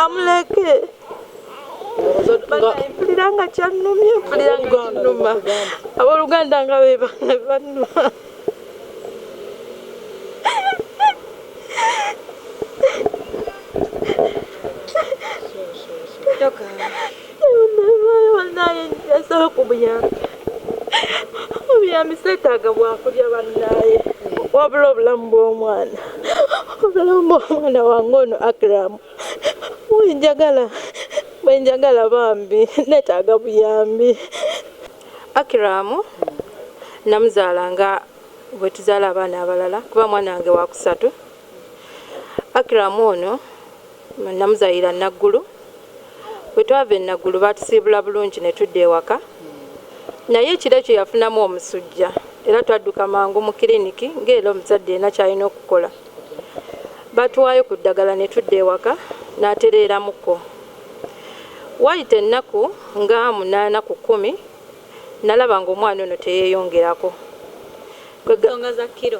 amuleke mpuliranga kyannumye mpuliranga kinnuma abooluganda nga bannuma asaba ku buyambi seetaaga bwakulya bannaye wabula obulamu bw'omwana wange ono Akram bwenjagala bambi neetaaga buyambi. Akram namuzaala nga bwe tuzaala abaana abalala kuba mwana wange wakusatu. Akram ono namuzaalira Naggulu. Bwe twava e Naggulu baatusiibula bulungi ne tudda ewaka. Naye ekiro ekyo yafunamu omusujja era twadduka mangu mu kiriniki ng'era omuzadde ena kyalina okukola. Batuwaayo ku ddagala ne tudda ewaka n'atereeramuko. Wayita ennaku nga 8 ku 10 nalaba ng'omwana ono teyeeyongerako. Nsonga za kiro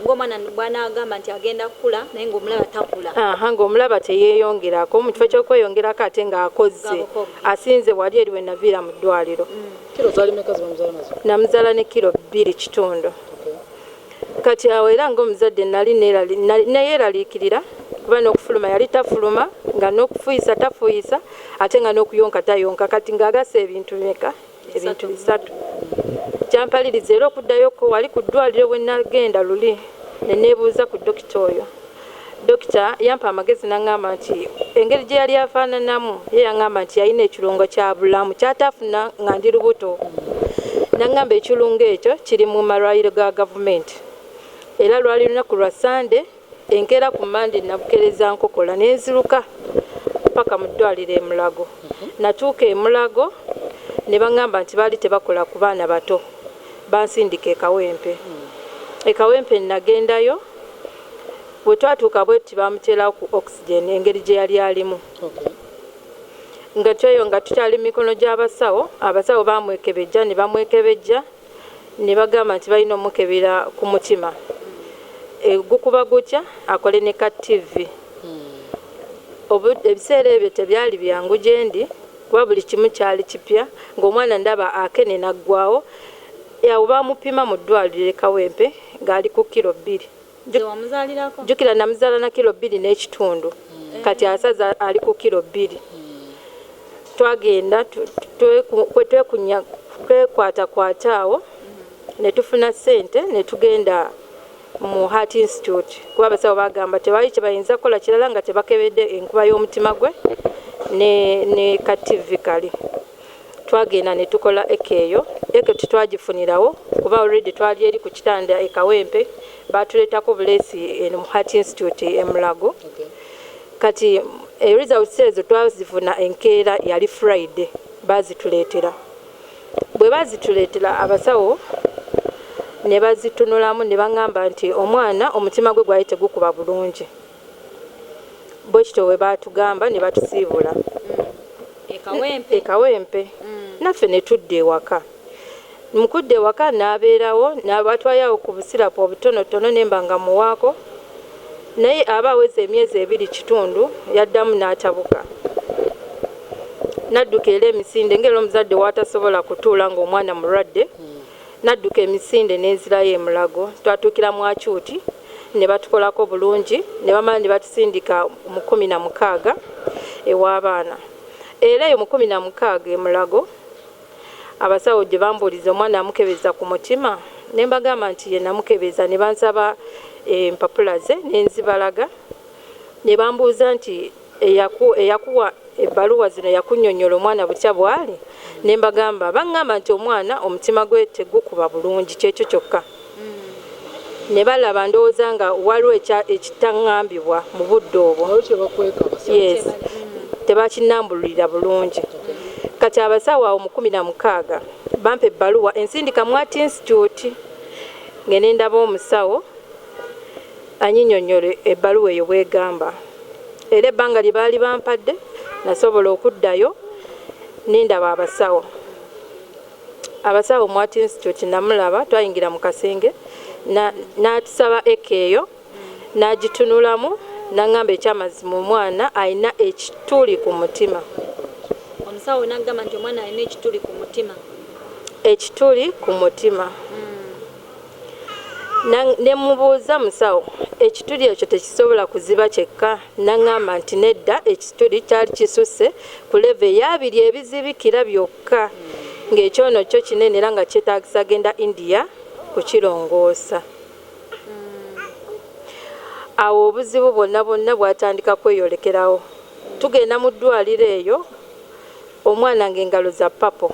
ng'omwana bw'anaagamba nti agenda kukula naye ng'omulaba takula. Ng'omulaba teyeeyongerako mu kifo ky'okweyongerako ate ng'akozze asinze wali eri we naviira mu ddwaliro. Kiro zaali mmeka ze bamuzaala nazo? Namuzaala ne kiro 2.5. Kati awo era ng'omuzadde nali neyeeraliikirira kuba n'okufuluma yali tafuluma nga n'okufuuyisa tafuuyisa ate nga n'okuyonka tayonka kati ng'agasa ebintu bimeka? Ebintu 3. Kyampaliriza era okuddayoko wali ku ddwaliro bwe nagenda luli ne neebuuza ku dokita oyo. Dokita yampa amagezi n'aŋŋamba nti engeri gye yali afaananamu ye yaŋŋamba nti yalina ekirungo kya bulamu kyatafuna nga ndi lubuto. N'aŋŋamba ekirungo ekyo kiri mu malwaliro ga gavumenti. Era lwali lunaku lwa Sande enkeera ku Mande nabukereza nkokola n'enziruka paka mu ddwaliro e Mulago. Natuuka e Mulago ne baŋŋamba nti baali tebakola ku baana bato. Bansindika e Kawempe. E Kawempe nagendayo bwe twatuuka bwetti bamuteerawo ku oxygen engeri gye yali alimu. Nga tweyo nga tukyali mikono gy'abasawo, abasawo bamwekebejja ne bamwekebejja ne bagamba nti balina omukebera ku mutima. Gukuba gutya akole ne ka TV. Ebiseera ebyo tebyali byangu gye ndi kuba buli kimu kyali kipya ng'omwana ndaba akene naggwawo. Awo bamupima mu ddwaliro e Kawempe ng'ali ku kiro 2. Jjukira namuzaala na kiro 2.5. Kati asaza ali ku kiro 2. Twagenda twekwatakwata awo ne tufuna ssente ne tugenda mu Heart Institute kuba abasawo bagamba tebali kye bayinza kukola kirala nga tebakebedde enkuba y'omutima gwe ne ka TV kali. Twagenda ne tukola ekeeyo tetwagifunirawo kuba already twali eri ku kitanda e Kawempe batuleetako buleesi mu Heart Institute e Mulago. Kati results ezo twazifuna enkeera yali Friday bazituleetera. Bwe bazituleetera abasawo ne bazitunulamu ne baŋŋamba nti omwana omutima gwe gwali tegukuba bulungi. Bwe kityo we baatugamba ne batusiibula. E Kawempe. Naffe ne tudda ewaka. Mu kudda ewaka n'abeerawo n'abatwayawo ku busirapu obutonotono ne mba nga muwaako. Naye aba aweza emyezi 2.5 yaddamu n'atabuka. Nadduka era emisinde ng'era omuzadde w'atasobola kutuula ng'omwana mulwadde. Nadduka emisinde n'enzirayo e Mulago. Twatuukira mu Acuuti ne batukolako bulungi ne bamala ne batusindika mu 16 ew'abaana. Era eyo mu 16 e Mulago abasawo gye bambuuliza omwana amukebeza ku mutima ne mbagamba nti ye namukebeza ne bansaba empapula ze n'enzibalaga ne bambuuza nti eyakuwa ebbaluwa zino yakunnyonnyola omwana butya bw'ali ne mbagamba baŋŋamba nti omwana omutima gwe tegukuba bulungi kyekyo kyokka. Ne balaba ndowooza nga waliwo ekitaŋŋambibwa mu budde obwo. Yes. Tebakinnambulira bulungi. Kati abasawo awo mu 16 bampa ebbaluwa ensindika mu Heart Institute ngene ndaba omusawo anyinyonnyole ebbaluwa eyo bwegamba. Era ebbanga lye baali bampadde nasobola okuddayo nendaba abasawo. Abasawo mu Heart Institute namulaba twayingira mu kasenge n'atusaba ekeeyo n'agitunulamu n'angamba ekyamazima omwana alina ekituli ku mutima. Omusawo n'agamba nti omwana alina ekituli ku mutima. Ekituli ku mutima. Ne mubuuza musawo ekituli ekyo tekisobola kuziba kyekka, n'angamba nti nedda ekituli kyali kisusse ku leve ey'abiri ebizibikira byokka, ng'ekyono kyo kinene era nga kyetaagisa genda India kukirongoosa. Awo obuzibu bwonna bwatandika kweyolekerawo. Tugenda mu ddwaliro eyo omwana ng'engalo za papo.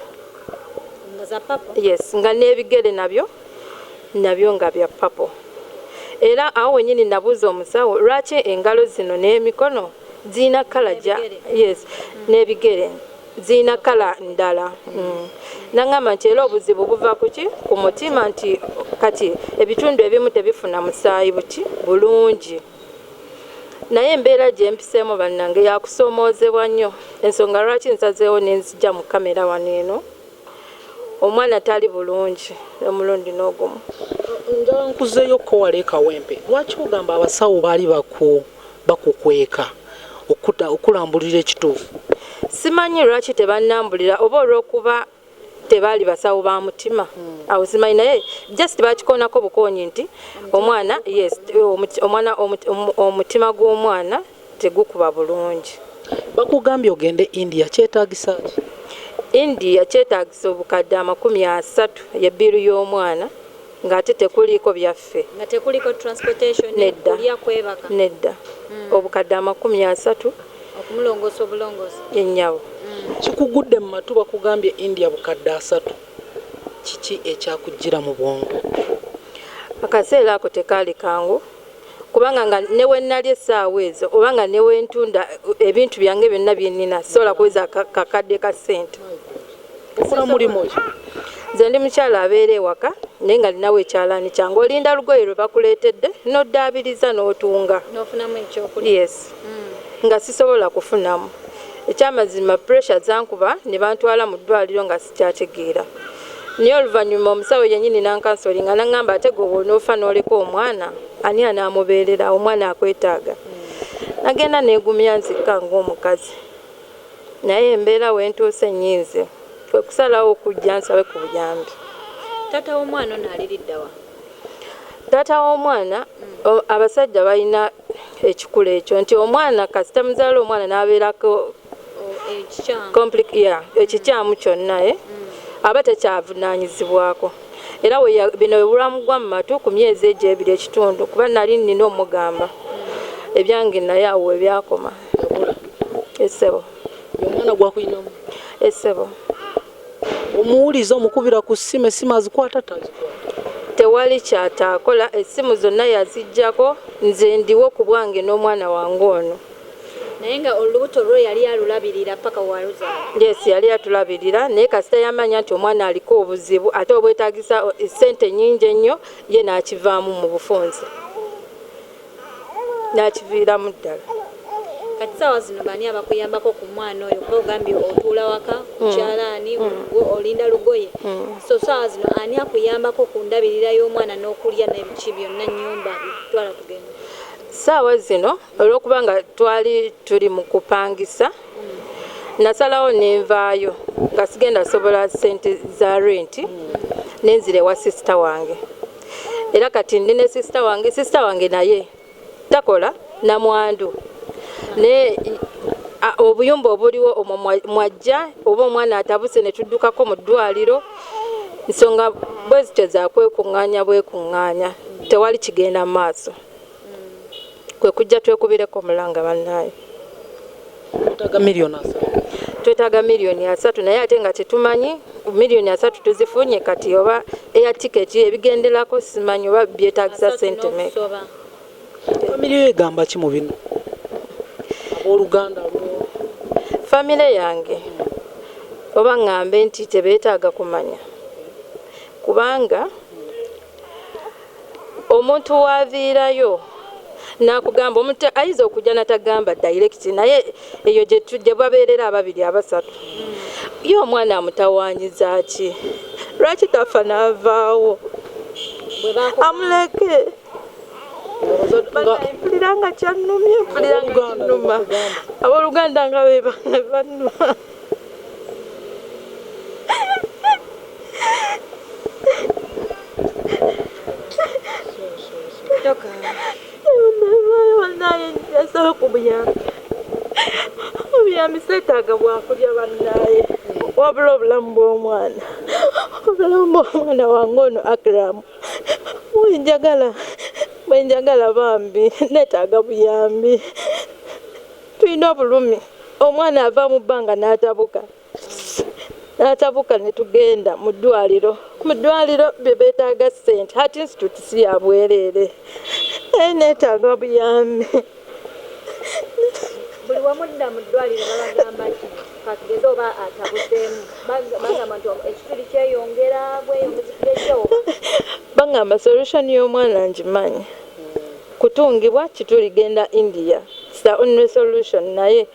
Nga za papo? Yes, nga n'ebigere nabyo nga bya papo. Era awo wenyini nabuuza omusawo lwaki engalo zino n'emikono zirina kala ja yes n'ebigere zirina kala ndala. N'angamba nti era obuzibu buva kuki ku mutima, nti kati ebitundu ebimu tebifuna musaayi bulungi. Naye embeera gye mpiseemu bannange yakusoomoozebwa nnyo, ensonga lwaki nsazeewo n'enzija mu kamera wano eno. Omwana tali bulungi omulundi n'ogumu. Njala nkuzeeyo ko wale Kawempe, lwaki ogamba abasawo baali bakukweka okulambulira ekituufu? Simanyi lwaki tebannambulira, oba olw'okuba tebaali basawo ba mutima. Awo simanyi, naye just bakikoonako bukoonyi nti omwana yes omutima gw'omwana tegukuba bulungi. Bakugambye ogende India, kyetaagisa ki? India kyetaagisa obukadde 30 y'ebbiru y'omwana ng'ate tekuliiko byaffe. Nga tekuliiko transportation kulya kwebaka? Nedda. Obukadde 30 okumulongoosa obulongoosa yennyabo. Kikugudde mu matu bakugambye India bukadde 3. Kiki ekyakujjira mu bwongo? Akaseera ako tekaali kangu, kubanga nga ne we nnali essaawa ezo oba nga ne we ntunda ebintu byange byonna bye nnina sobola kuweza kakadde ka ssente. Okola mulimu ki? Nze ndi mukyala abeera ewaka naye nga linawo ekyalaani kyange. Olinda lugoye lwe bakuleetedde n'oddaabiriza n'otunga. N'ofunamu ekyokulya? Yes. Nga sisobola kufunamu. Ekyamazima pressure zankuba ne bantwala mu ddwaliro nga sikyategeera. Naye oluvannyuma omusawo yennyini n'ankansolinga n'angamba ate gwe bw'onoofa n'oleka omwana ani anaamubeerera, omwana akwetaaga. Nagenda neegumya nzikka ng'omukazi. Naye embeera wentuuse nnyinze. Kwe kusalawo okujja nsabe ku buyambi. Taata w'omwana ono aliridda wa? Taata w'omwana abasajja balina ekikulu ekyo nti omwana kasita muzaala omwana n'abeerako ekikyamu kyonna aba tekyavunaanyizibwako. Era bino bwebulamuggwa mu matu ku myezi egyo 2 ekitundu, kuba nali nnina omugamba ebyange naye awo ebyakoma. Essebo. Omwana gwakuyinamu? Essebo. Omuwuliza omukubira ku ssimu, essimu azikwata tazikwata? Tewali kyataakola, essimu zonna yaziggyako, nze ndiwo ku bwange n'omwana wange ono. Naye nga olubuto lwo yali alulabirira paka waluzaala? Yes, yali atulabirira, naye kasita yamanya nti omwana aliko obuzibu ate obwetaagisa ssente nnyingi ennyo, ye n'akivaamu mu bufunze. N'akiviiramu ddala. Kati saawa zino bani abakuyambako ku mwana oyo? Kuba ogambye otuula waka ku kyalaani, olinda lugoye. So saawa zino ani akuyambako ku ndabirira y'omwana n'okulya n'ebiki byonna nnyumba bitwala tugenda? Saawa zino olw'okuba nga twali tuli mu kupangisa, nasalawo nenvaayo nga sigenda sobola ssente za renti, nenzira ewa sisita wange. Era kati ndi ne sisita wange naye takola na mwandu. Ne obuyumba obuliwo omwo mwajja oba omwana atabuse ne tuddukako mu ddwaliro, nsonga bwe zityo za bwekuŋŋaanya, tewali kigenda mu maaso. Kwe kujja twekubireko mulanga bannaayo. Twetaaga miliyoni 3 naye ate nga tetumanyi miliyoni 3 tuzifunye kati oba eya tiketi ebigenderako simanyi oba byetaagisa ssente mmeka. Famire egamba ki mu bino? Abooluganda lwo? Famire yange oba ŋŋambe nti tebeetaaga kumanya, kubanga omuntu waaviirayo nakugamba omuntu ayinza okujja natagamba direct, naye eyo gye babeerera ababiri abasatu. Ye omwana amutawaanyiza ki? Lwaki tafa n'avaawo? Amuleke. mpulira nga kyannumye mpulira nga kinnuma abooluganda nga be bannuma yasaba ku buyambi seetaaga bwakulya bannaye wabula obulamu bw'omwana wange ono Akram bwenjagala bambi neetaaga buyambi. Tulina obulumi omwana ava mu bbanga n'atabuka ne tugenda mu ddwaliro bye beetaaga ssente Heart Institute si ya bwereere neetaaga buyambi. buli wamudda mu ddwaliro babagamba ki katugeze oba atabuddemu bagamba nti ekituli kyeyongera bweyongezekirejjawo bagamba solution y'omwana ngimanyi kutungibwa kituli genda India sa only solution naye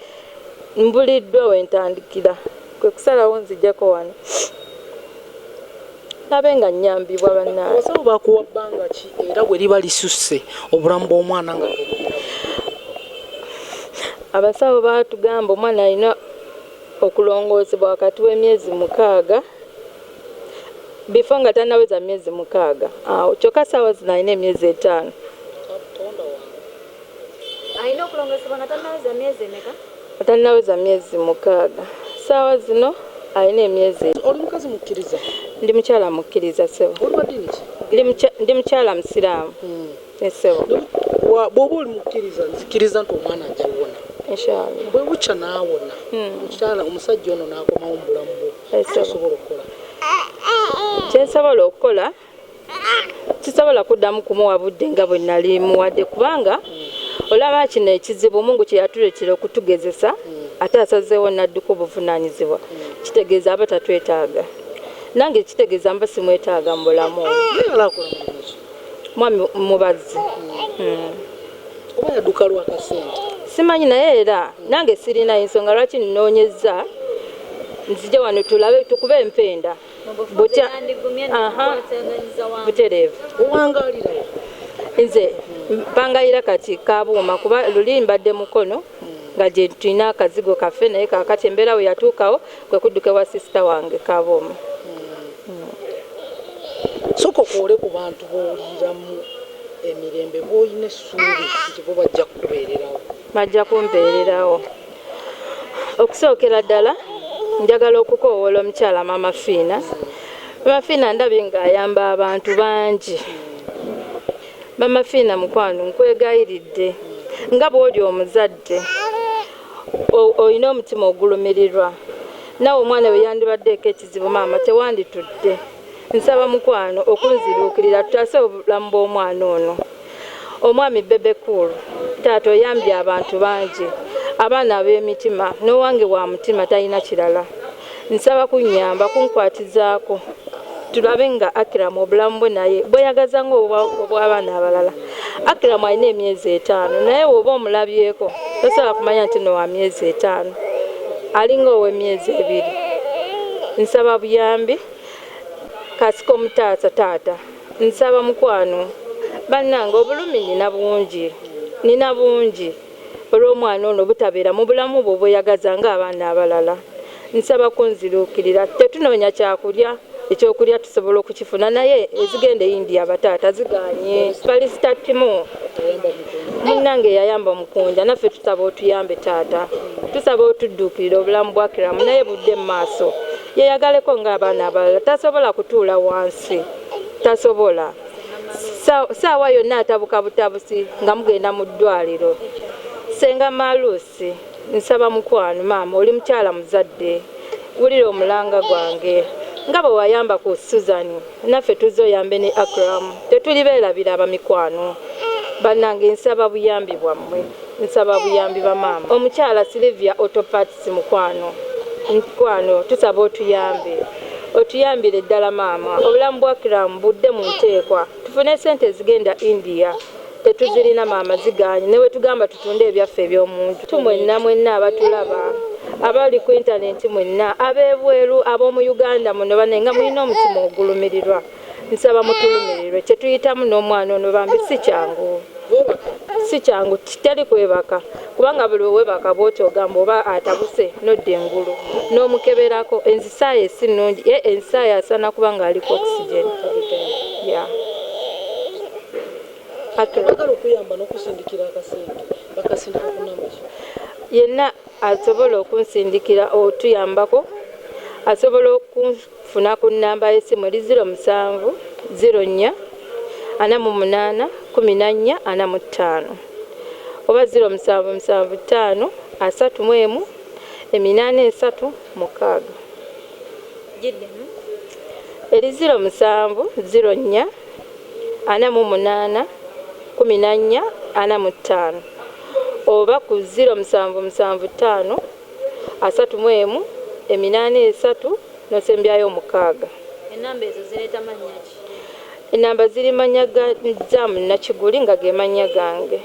mbuliddwa wentandikira kwe kusalawo nzijjako wano nabe nga nnyambibwa bannaye. Abasawo bakuwa bbanga ki era bwe liba lisusse obulamu bw'omwana nga abasawo baatugamba omwana alina okulongoosebwa wakati w'emyezi 6 before nga tannaweza myezi 6 awo kyokka ssaawa zino alina emyezi 5. alina okulongoosebwa nga tannaweza myezi emeka? Tannaweza myezi 6 ssaawa zino alina emyezi. Oli mukazi mukkiriza? Ndi mukyala mukkiriza ssebo. Oli wa ddiini ki? Ndi mukyala musiraamu. Ssebo. Bw'oba oli mukkiriza nzikiriza nti omwana ajja wona. Inshallah. Bwe bukya n'awona mukyala omusajja ono n'akomawo mu bulamu bwo osobola okukola? Kyensobola okukola kisobola kuddamu kumuwa budde nga bwe nali muwadde kubanga olaba kino ekizibu Mungu kye yatuleetera okutugezesa ate asazeewo n'adduka obuvunaanyizibwa kitegeeza aba tatwetaaga nange kitegeeza mba simwetaaga mu bulamu mwami mubazzi oba yadduka lw'akasente simanyi naye era nange sirina ensonga lwaki nnoonyeza nzije wano tulabe tukube empenda butya butereevu owangalira nze mpangayira kati kabuuma kuba luli mbadde mukono nga gye tulina akazigo kaffe naye kakati embeera we yatuukawo kwe kudduka ewa sisita wange kabuuma. Sooka okoole ku bantu b'owuliramu emirembe bw'olina essuubi nti bo bajja kukubeererawo. Bajja kumbeererawo. Okusookera ddala njagala okukoowoola omukyala Mama Fiina. Mama Fiina ndabye ng'ayamba abantu bangi. Mama Fiina mukwano nkwegayiridde nga bw'oli omuzadde olina omutima ogulumirirwa nawe omwana we yandibaddeeko ekizibu maama tewanditudde. Nsaba mukwano okunziruukirira tutaase obulamu bw'omwana ono. Omwami Bebe Cool taata oyambye abantu bangi abaana ab'emitima n'owange wa mutima talina kirala. Nsaba kunnyamba kunkwatizaako tulabe nga Akram obulamu bwe naye bweyagaza ng'obw'abaana abalala. Akram alina emyezi 5 naye bw'oba omulabyeko tosobola kumanya nti no wa myezi 5 alinga ow'emyezi 2. Nsaba buyambi kasiko omutaasa taata nsaba mukwano bannange obulumi nina bungi olw'omwana ono butabeera mu bulamu bwe bweyagaza ng'abaana abalala. Nsaba kunziruukirira tetunoonya kyakulya ekyokulya tusobola okukifuna naye ezigenda India abataata ziganye balisita timu munnange yayamba omukunja naffe tusaba otuyambe taata tusaba otudduukirira obulamu bwa Akram naye budde mu maaso yeyagaleko ng'abaana abalala tasobola kutuula wansi tasobola saawa yonna atabuka butabusi nga mugenda mu ddwaliro. Senga Malusi nsaba mukwano maama oli mukyala muzadde wulira omulanga gwange nga bwe wayamba ku Suzani naffe tuzoyambe ne Akram tetuli beerabira abamikwano bannange nsaba buyambi bwammwe nsaba buyambi ba maama. Omukyala Sylvia Autoparts mukwano tusaba otuyambire ddala maama obulamu bwa Akram budde mu nteekwa tufune sente zigenda India tetuzirina maama ziganye newe tugamba tutunde ebyaffe eby'omuntu mwenna abatulaba abali ku intaneti mwenna ab'ebweru ab'omu Uganda muno banenga mulina omutima ogulumirirwa nsaba mutulumirirwe kyetuyitamu n'omwana ono bambi si kyangu kitali kwebaka kubanga buli wewebaka bwoti ogamba oba atabuse nodda engulu n'omukeberako enzisaayo si nnungi enzisaayo asaana kubanga aliko oxygen. Yenna asobola okunsindikira otuyambako asobola okunfuna ku nnamba y'essimu eri 07 04 48 14 45 oba 0775 31 83 6 eri 07 04 48 14 45 oba ku 0775 31 83 nosembyayo 6. Enamba ezo zireeta mannya ki? Enamba ziri mannya ga Nakiguli nga ge mannya gange.